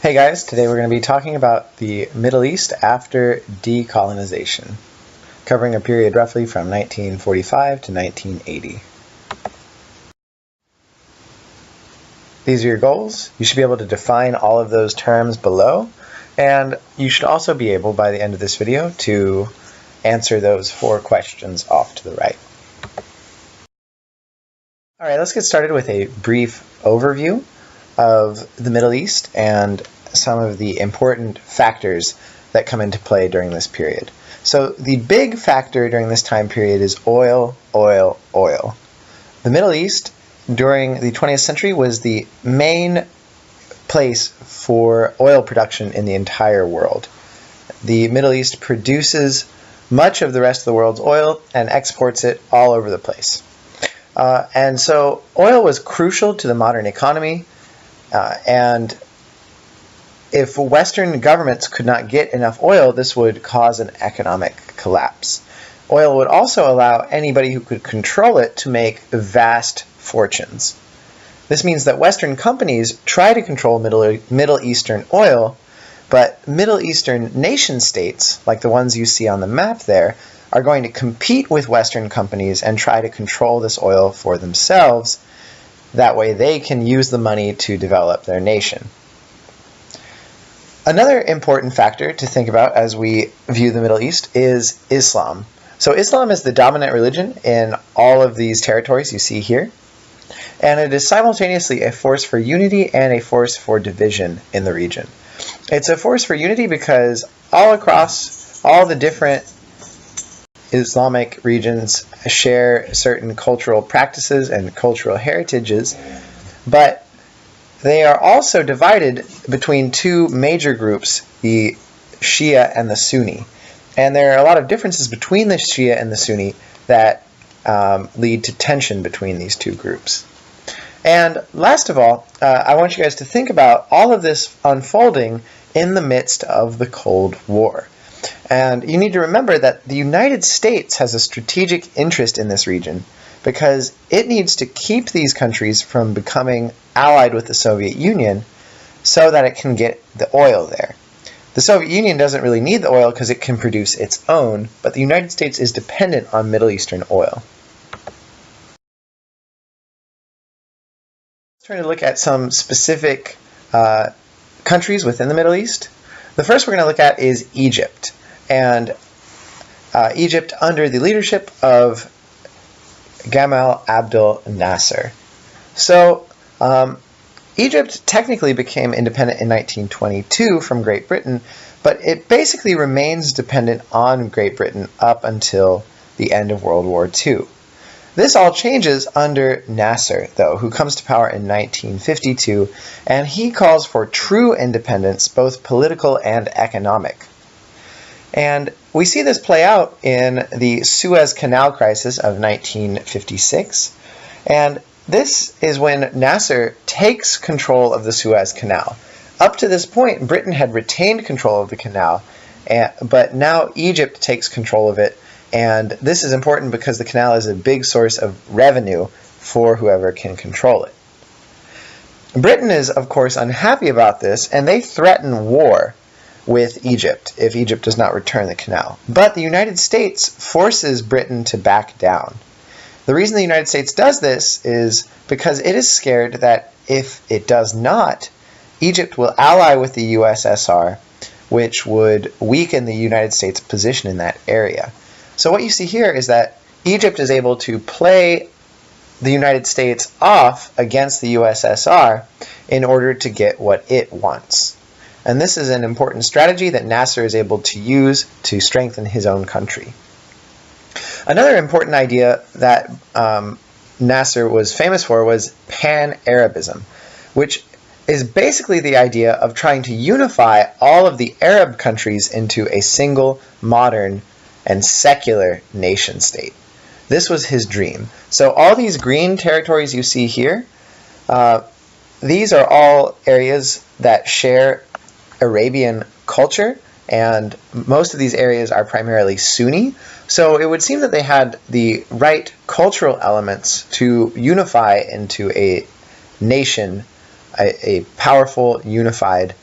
Hey guys, today we're going to be talking about the Middle East after decolonization, covering a period roughly from 1945 to 1980. These are your goals. You should be able to define all of those terms below, and you should also be able, by the end of this video, to answer those 4 questions off to the right. Alright, let's get started with a brief overview of the Middle East and some of the important factors that come into play during this period. So the big factor during this time period is oil, oil, oil. The Middle East during the 20th century was the main place for oil production in the entire world. The Middle East produces much of the rest of the world's oil and exports it all over the place. And so oil was crucial to the modern economy, and if Western governments could not get enough oil, this would cause an economic collapse. Oil would also allow anybody who could control it to make vast fortunes. This means that Western companies try to control Middle Eastern oil, but Middle Eastern nation states, like the ones you see on the map there, are going to compete with Western companies and try to control this oil for themselves. That way they can use the money to develop their nation. Another important factor to think about as we view the Middle East is Islam. So Islam is the dominant religion in all of these territories you see here, and it is simultaneously a force for unity and a force for division in the region. It's a force for unity because all across all the different Islamic regions share certain cultural practices and cultural heritages, but they are also divided between 2 major groups, the Shia and the Sunni. And there are a lot of differences between the Shia and the Sunni that lead to tension between these 2 groups. And last of all, I want you guys to think about all of this unfolding in the midst of the Cold War. And you need to remember that the United States has a strategic interest in this region because it needs to keep these countries from becoming allied with the Soviet Union so that it can get the oil there. The Soviet Union doesn't really need the oil because it can produce its own, but the United States is dependent on Middle Eastern oil. Let's try to look at some specific countries within the Middle East. The first we're going to look at is Egypt, and Egypt under the leadership of Gamal Abdel Nasser. So Egypt technically became independent in 1922 from Great Britain, but it basically remains dependent on Great Britain up until the end of World War II. This all changes under Nasser, though, who comes to power in 1952, and he calls for true independence, both political and economic. And we see this play out in the Suez Canal crisis of 1956, and this is when Nasser takes control of the Suez Canal. Up to this point, Britain had retained control of the canal, but now Egypt takes control of it, and this is important because the canal is a big source of revenue for whoever can control it. Britain is, of course, unhappy about this, and they threaten war with Egypt if Egypt does not return the canal. But the United States forces Britain to back down. The reason the United States does this is because it is scared that if it does not, Egypt will ally with the USSR, which would weaken the United States' position in that area. So what you see here is that Egypt is able to play the United States off against the USSR in order to get what it wants. And this is an important strategy that Nasser is able to use to strengthen his own country. Another important idea that Nasser was famous for was Pan-Arabism, which is basically the idea of trying to unify all of the Arab countries into a single, modern, and secular nation state. This was his dream. So all these green territories you see here, these are all areas that share Arabian culture, and most of these areas are primarily Sunni. So it would seem that they had the right cultural elements to unify into a nation, a powerful, unified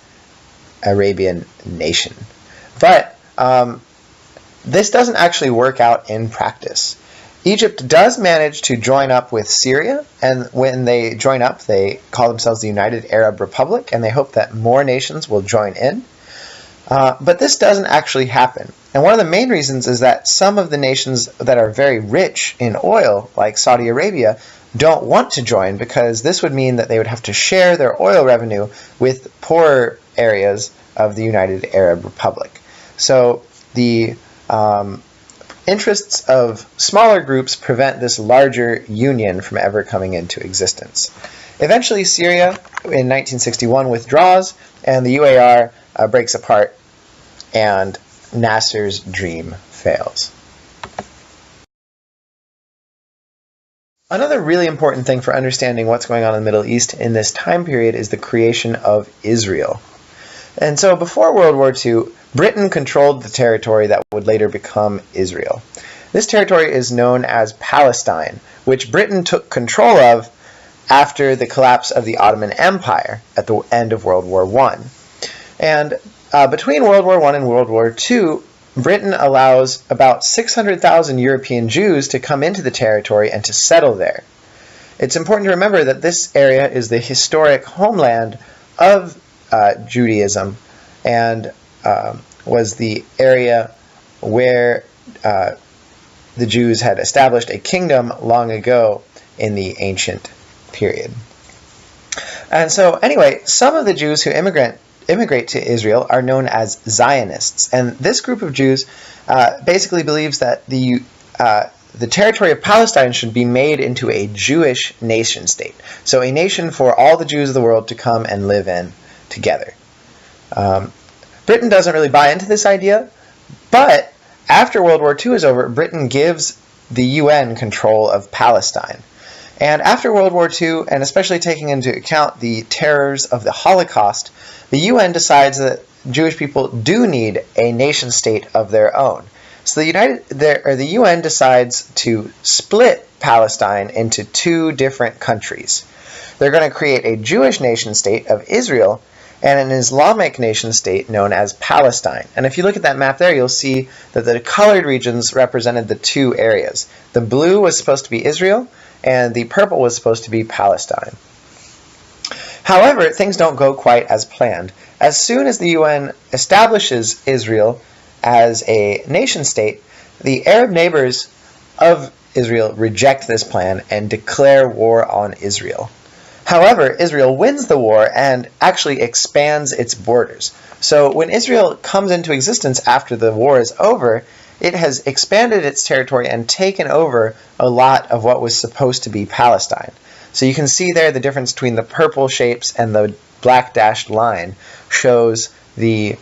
Arabian nation. But this doesn't actually work out in practice. Egypt does manage to join up with Syria, and when they join up, they call themselves the United Arab Republic, and they hope that more nations will join in. But this doesn't actually happen. And one of the main reasons is that some of the nations that are very rich in oil, like Saudi Arabia, don't want to join, because this would mean that they would have to share their oil revenue with poorer areas of the United Arab Republic. So the interests of smaller groups prevent this larger union from ever coming into existence. Eventually, Syria in 1961 withdraws, and the UAR breaks apart, and Nasser's dream fails. Another really important thing for understanding what's going on in the Middle East in this time period is the creation of Israel. And so before World War II, Britain controlled the territory that would later become Israel. This territory is known as Palestine, which Britain took control of after the collapse of the Ottoman Empire at the end of World War I. And between World War I and World War II, Britain allows about 600,000 European Jews to come into the territory and to settle there. It's important to remember that this area is the historic homeland of Judaism, and was the area where the Jews had established a kingdom long ago in the ancient period. And so anyway, some of the Jews who immigrate to Israel are known as Zionists, and this group of Jews basically believes that the territory of Palestine should be made into a Jewish nation state, so a nation for all the Jews of the world to come and live in together. Britain doesn't really buy into this idea, but after World War II is over, Britain gives the UN control of Palestine. And after World War II, and especially taking into account the terrors of the Holocaust, the UN decides that Jewish people do need a nation state of their own. So the UN decides to split Palestine into two different countries. They're going to create a Jewish nation state of Israel and an Islamic nation state known as Palestine. And if you look at that map there, you'll see that the colored regions represented the two areas. The blue was supposed to be Israel, and the purple was supposed to be Palestine. However, things don't go quite as planned. As soon as the UN establishes Israel as a nation state, the Arab neighbors of Israel reject this plan and declare war on Israel. However, Israel wins the war and actually expands its borders. So when Israel comes into existence after the war is over, it has expanded its territory and taken over a lot of what was supposed to be Palestine. So you can see there the difference between the purple shapes and the black dashed line shows the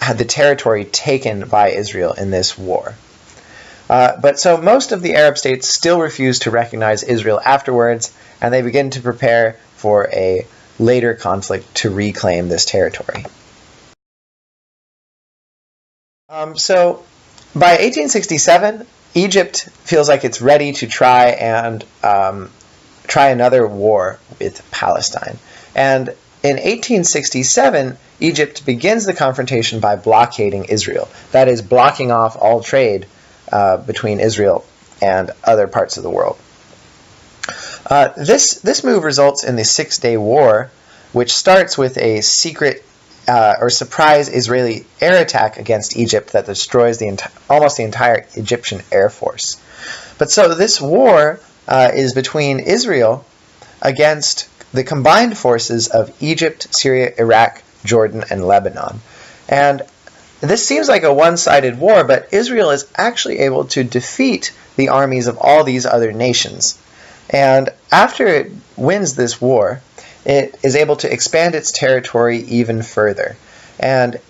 territory taken by Israel in this war. But so most of the Arab states still refuse to recognize Israel afterwards, and they begin to prepare for a later conflict to reclaim this territory. So by 1867, Egypt feels like it's ready to try another war with Palestine. And in 1867, Egypt begins the confrontation by blockading Israel. That is, blocking off all trade between Israel and other parts of the world. This move results in the Six-Day War, which starts with a secret or surprise Israeli air attack against Egypt that destroys almost the entire Egyptian Air Force. But so this war is between Israel against the combined forces of Egypt, Syria, Iraq, Jordan, and Lebanon. And this seems like a one-sided war, but Israel is actually able to defeat the armies of all these other nations. And after it wins this war, it is able to expand its territory even further. And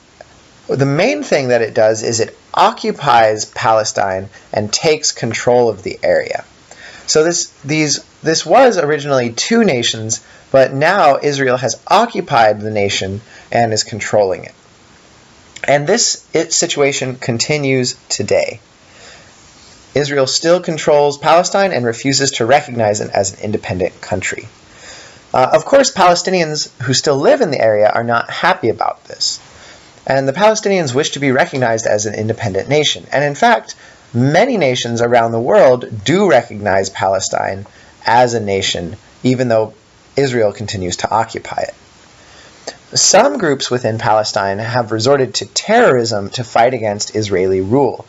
the main thing that it does is it occupies Palestine and takes control of the area. So this was originally two nations, but now Israel has occupied the nation and is controlling it. And this situation continues today. Israel still controls Palestine and refuses to recognize it as an independent country. Of course, Palestinians who still live in the area are not happy about this. And the Palestinians wish to be recognized as an independent nation. And in fact, many nations around the world do recognize Palestine as a nation, even though Israel continues to occupy it. Some groups within Palestine have resorted to terrorism to fight against Israeli rule.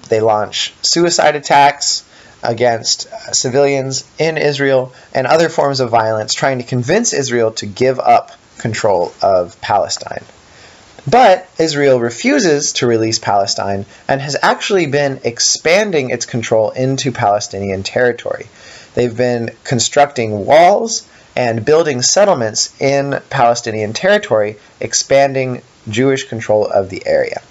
They launch suicide attacks against civilians in Israel and other forms of violence, trying to convince Israel to give up control of Palestine. But Israel refuses to release Palestine and has actually been expanding its control into Palestinian territory. They've been constructing walls and building settlements in Palestinian territory, expanding Jewish control of the area.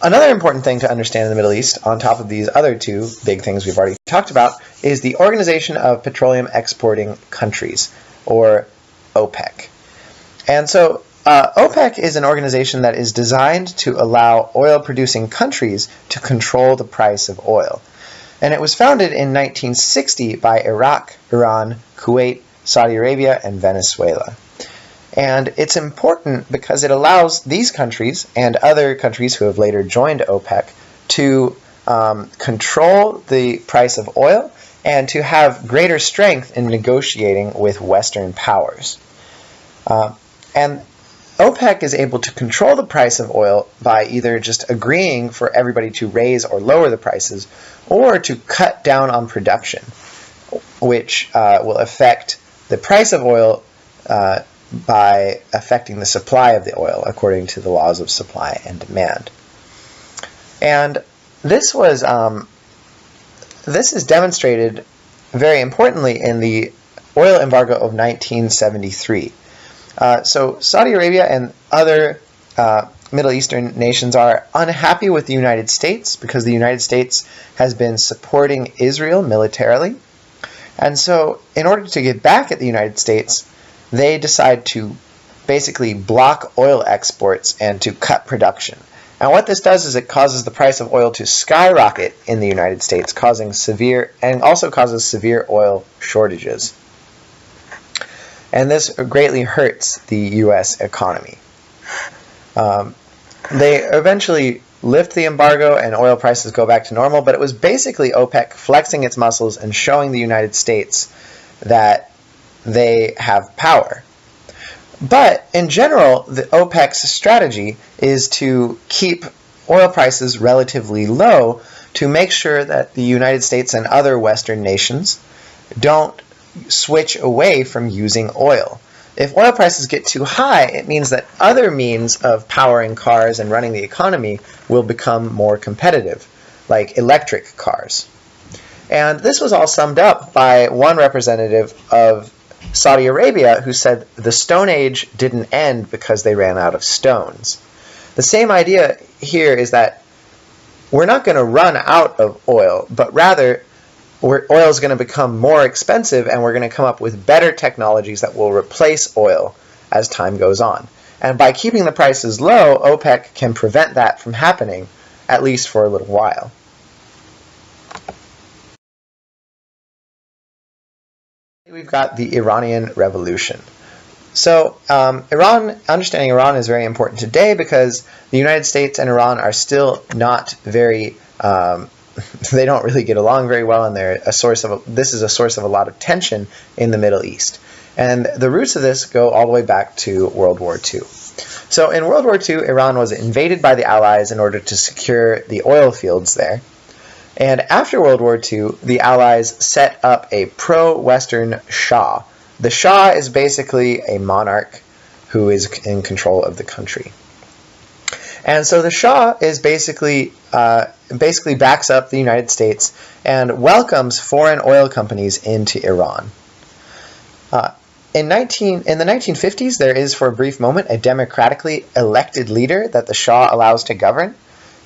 Another important thing to understand in the Middle East, on top of these other two big things we've already talked about, is the Organization of Petroleum Exporting Countries, or OPEC. And so OPEC is an organization that is designed to allow oil-producing countries to control the price of oil. And it was founded in 1960 by Iraq, Iran, Kuwait, Saudi Arabia, and Venezuela. And it's important because it allows these countries and other countries who have later joined OPEC to control the price of oil and to have greater strength in negotiating with Western powers. And OPEC is able to control the price of oil by either just agreeing for everybody to raise or lower the prices, or to cut down on production, which will affect the price of oil by affecting the supply of the oil according to the laws of supply and demand. And this was this is demonstrated very importantly in the oil embargo of 1973. So Saudi Arabia and other Middle Eastern nations are unhappy with the United States because the United States has been supporting Israel militarily. And so in order to get back at the United States, they decide to basically block oil exports and to cut production. And what this does is it causes the price of oil to skyrocket in the United States, causing severe oil shortages. And this greatly hurts the U.S. economy. They eventually lift the embargo and oil prices go back to normal, but it was basically OPEC flexing its muscles and showing the United States that they have power. But in general, the OPEC's strategy is to keep oil prices relatively low to make sure that the United States and other Western nations don't switch away from using oil. If oil prices get too high, it means that other means of powering cars and running the economy will become more competitive, like electric cars. And this was all summed up by one representative of Saudi Arabia who said the Stone Age didn't end because they ran out of stones. The same idea here is that we're not going to run out of oil, but rather oil is going to become more expensive and we're going to come up with better technologies that will replace oil as time goes on. And by keeping the prices low, OPEC can prevent that from happening, at least for a little while. We've got the Iranian Revolution. So understanding Iran is very important today because the United States and Iran are still not very, they don't really get along very well, and this is a source of a lot of tension in the Middle East. And the roots of this go all the way back to World War II. So in World War II, Iran was invaded by the Allies in order to secure the oil fields there. And after World War II, the Allies set up a pro-Western Shah. The Shah is basically a monarch who is in control of the country. And so the Shah is basically backs up the United States and welcomes foreign oil companies into Iran. In the 1950s, there is for a brief moment a democratically elected leader that the Shah allows to govern.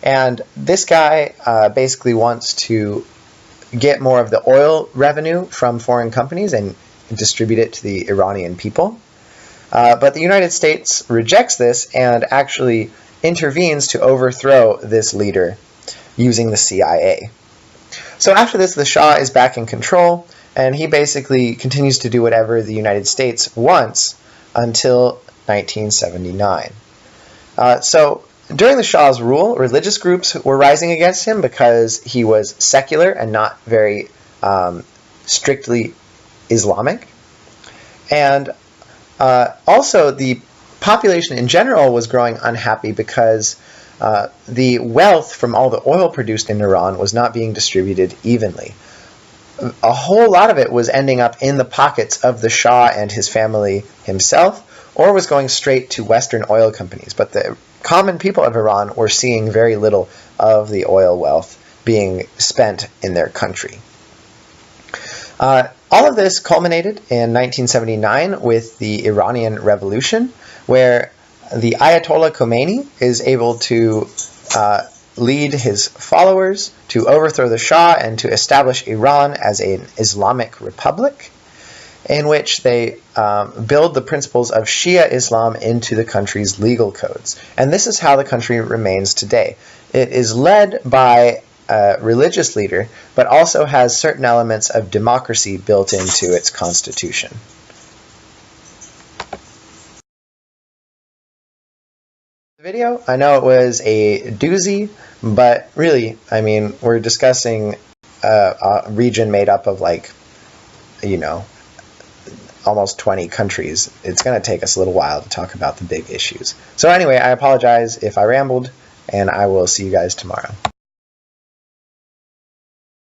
And this guy basically wants to get more of the oil revenue from foreign companies and distribute it to the Iranian people. But the United States rejects this and actually intervenes to overthrow this leader using the CIA. So after this, the Shah is back in control, and he basically continues to do whatever the United States wants until 1979. So during the Shah's rule, religious groups were rising against him because he was secular and not very strictly Islamic. And also the population in general was growing unhappy because the wealth from all the oil produced in Iran was not being distributed evenly. A whole lot of it was ending up in the pockets of the Shah and his family himself, or was going straight to Western oil companies. But the common people of Iran were seeing very little of the oil wealth being spent in their country. All of this culminated in 1979 with the Iranian Revolution, where the Ayatollah Khomeini is able to lead his followers to overthrow the Shah and to establish Iran as an Islamic republic, in which they build the principles of Shia Islam into the country's legal codes. And this is how the country remains today. It is led by a religious leader, but also has certain elements of democracy built into its constitution. Video. I know it was a doozy, but really, I mean, we're discussing a region made up of, like, you know, almost 20 countries. It's going to take us a little while to talk about the big issues. So anyway, I apologize if I rambled, and I will see you guys tomorrow.